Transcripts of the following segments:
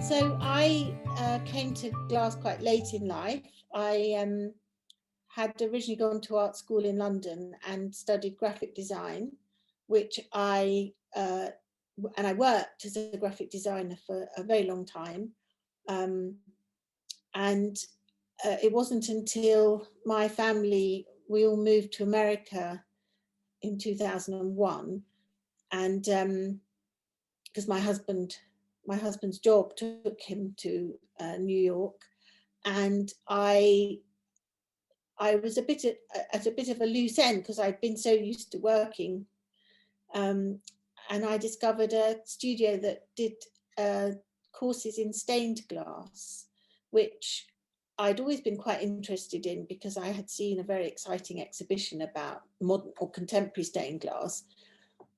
So I came to glass quite late in life. I had originally gone to art school in London and studied graphic design, which and I worked as a graphic designer for a very long time. And it wasn't until my family, we all moved to America in 2001. And because my husband's job took him to New York, and I was a bit at a bit of a loose end because I'd been so used to working, and I discovered a studio that did courses in stained glass, which I'd always been quite interested in because I had seen a very exciting exhibition about modern or contemporary stained glass,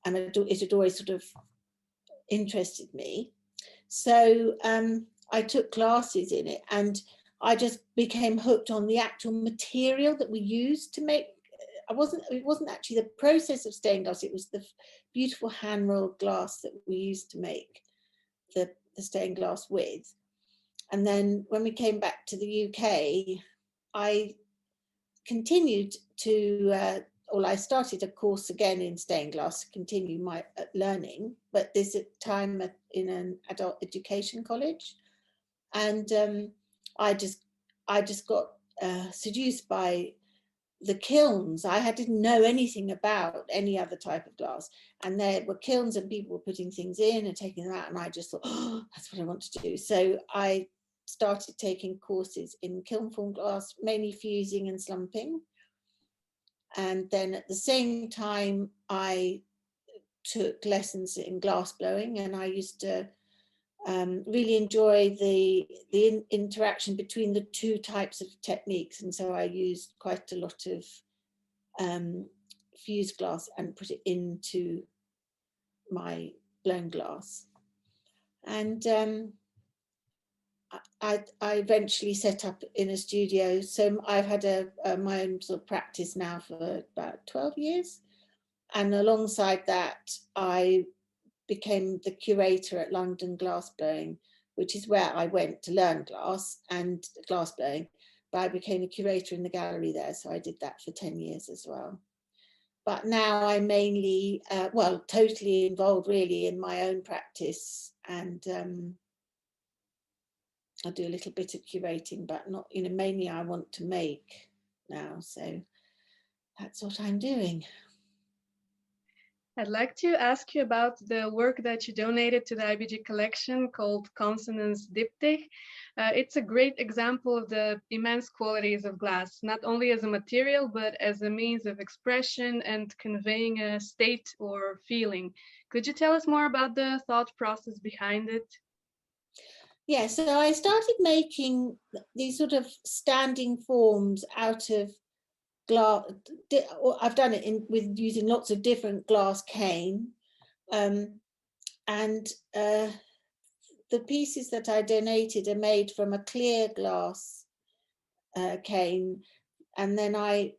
and it had always sort of interested me. So I took classes in it, and I just became hooked on the actual material that we used to make. It wasn't actually the process of stained glass, it was the beautiful hand rolled glass that we used to make the stained glass with. And then when we came back to the UK, I continued to I started a course again in stained glass to continue my learning, but this time in an adult education college. And I just got seduced by the kilns. Didn't know anything about any other type of glass, and there were kilns and people were putting things in and taking them out, and I just thought, oh, that's what I want to do. So I started taking courses in kiln form glass, mainly fusing and slumping. And then at the same time, I took lessons in glass blowing, and I used to really enjoy the interaction between the two types of techniques. And so I used quite a lot of fused glass and put it into my blown glass. And I eventually set up in a studio. So I've had my own sort of practice now for about 12 years. And alongside that, I became the curator at London Glassblowing, which is where I went to learn glass and glassblowing. But I became a curator in the gallery there. So I did that for 10 years as well. But now I'm mainly, totally involved really in my own practice, and I do a little bit of curating, but not, mainly I want to make now. So that's what I'm doing. I'd like to ask you about the work that you donated to the IBG collection called Consonance Diptych. It's a great example of the immense qualities of glass, not only as a material, but as a means of expression and conveying a state or feeling. Could you tell us more about the thought process behind it? Yeah, so I started making these sort of standing forms out of glass. I've done it with using lots of different glass cane, and the pieces that I donated are made from a clear glass cane, and then I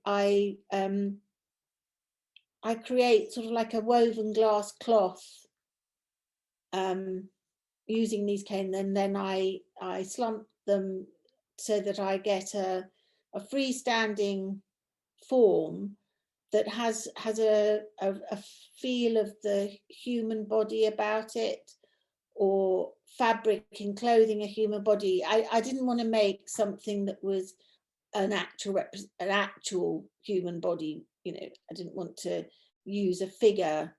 create sort of like a woven glass cloth using these cane, and then I slump them so that I get a freestanding form that has a feel of the human body about it, or fabric and clothing a human body. I didn't want to make something that was an actual human body. I didn't want to use a figure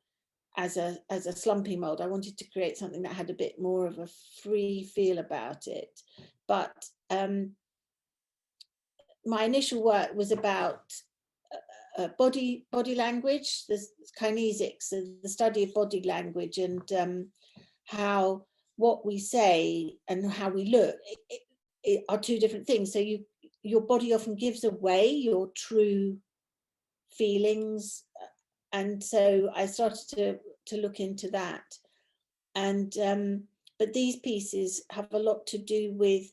as a slumping mold. I wanted to create something that had a bit more of a free feel about it. But my initial work was about body language, the kinesics, the study of body language, and how what we say and how we look are two different things. So your body often gives away your true feelings, and so I started to look into that. And but these pieces have a lot to do with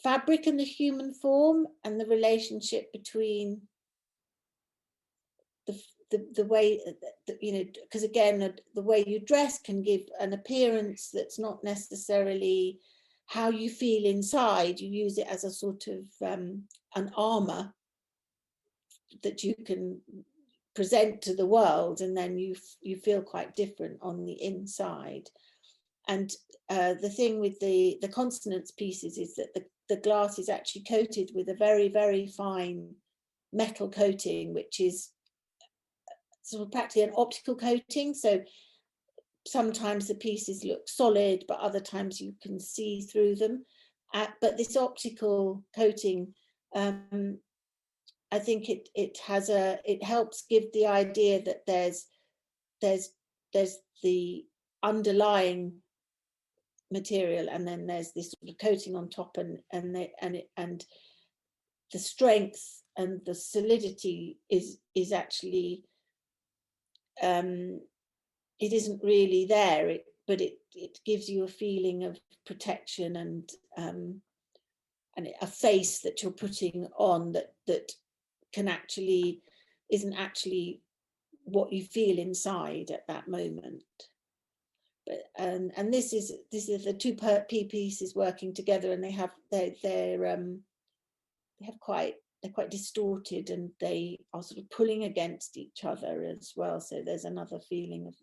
fabric and the human form, and the relationship between the way that, because again, the way you dress can give an appearance that's not necessarily how you feel inside. You use it as a sort of an armor that you can present to the world, and then you feel quite different on the inside. And the thing with the consonance pieces is that the glass is actually coated with a very, very fine metal coating, which is sort of practically an optical coating. So sometimes the pieces look solid, but other times you can see through them. But this optical coating, I think it helps give the idea that there's the underlying material, and then there's this sort of coating on top, and the strength and the solidity is actually it isn't really there, but it gives you a feeling of protection and a face that you're putting on that can actually isn't actually what you feel inside at that moment. But and this is the two pieces working together, and they're quite distorted, and they are sort of pulling against each other as well. So there's another feeling of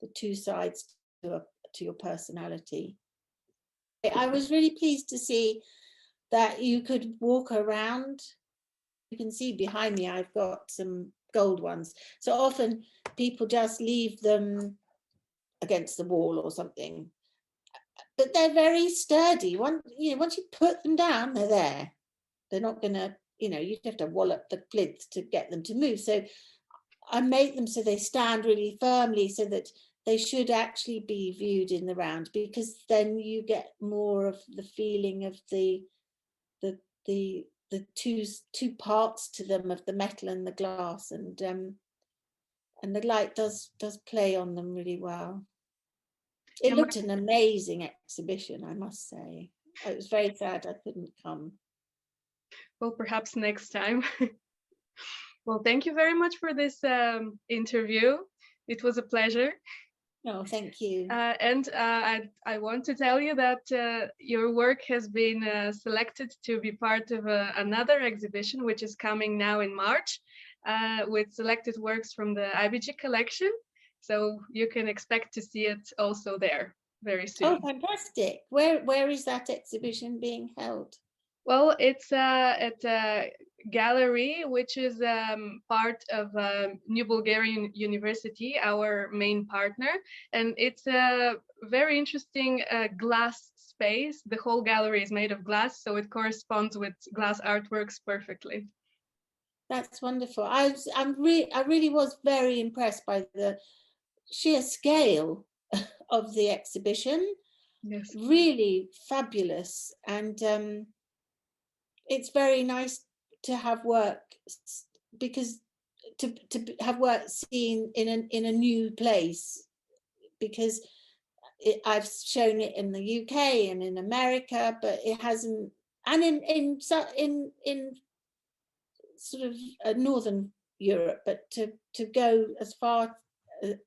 the two sides to your personality. I was really pleased to see that you could walk around. You can see behind me I've got some gold ones. So often people just leave them against the wall or something, but they're very sturdy. Once you put them down, they're there. They're not gonna, you have to wallop the plinth to get them to move. So I make them so they stand really firmly, so that they should actually be viewed in the round, because then you get more of the feeling of the two parts to them, of the metal and the glass, and the light does play on them really well. It looked an amazing exhibition, I must say. I was very sad I couldn't come. Well, perhaps next time. Well, thank you very much for this interview. It was a pleasure. No, thank you. And I want to tell you that your work has been selected to be part of another exhibition, which is coming now in March, with selected works from the IBG collection. So you can expect to see it also there very soon. Oh, fantastic. Where is that exhibition being held? Well, it's at a gallery, which is part of New Bulgarian University, our main partner. And it's a very interesting glass space. The whole gallery is made of glass, so it corresponds with glass artworks perfectly. That's wonderful. I really was very impressed by the sheer scale of the exhibition. Yes. Really fabulous. And it's very nice to have work, because to have work seen in a new place, because I've shown it in the UK and in America, but it hasn't, and in sort of Northern Europe, but to go as far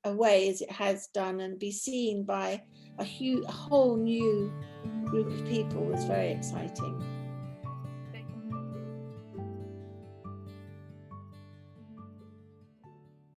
away as it has done and be seen by a whole new group of people was very exciting.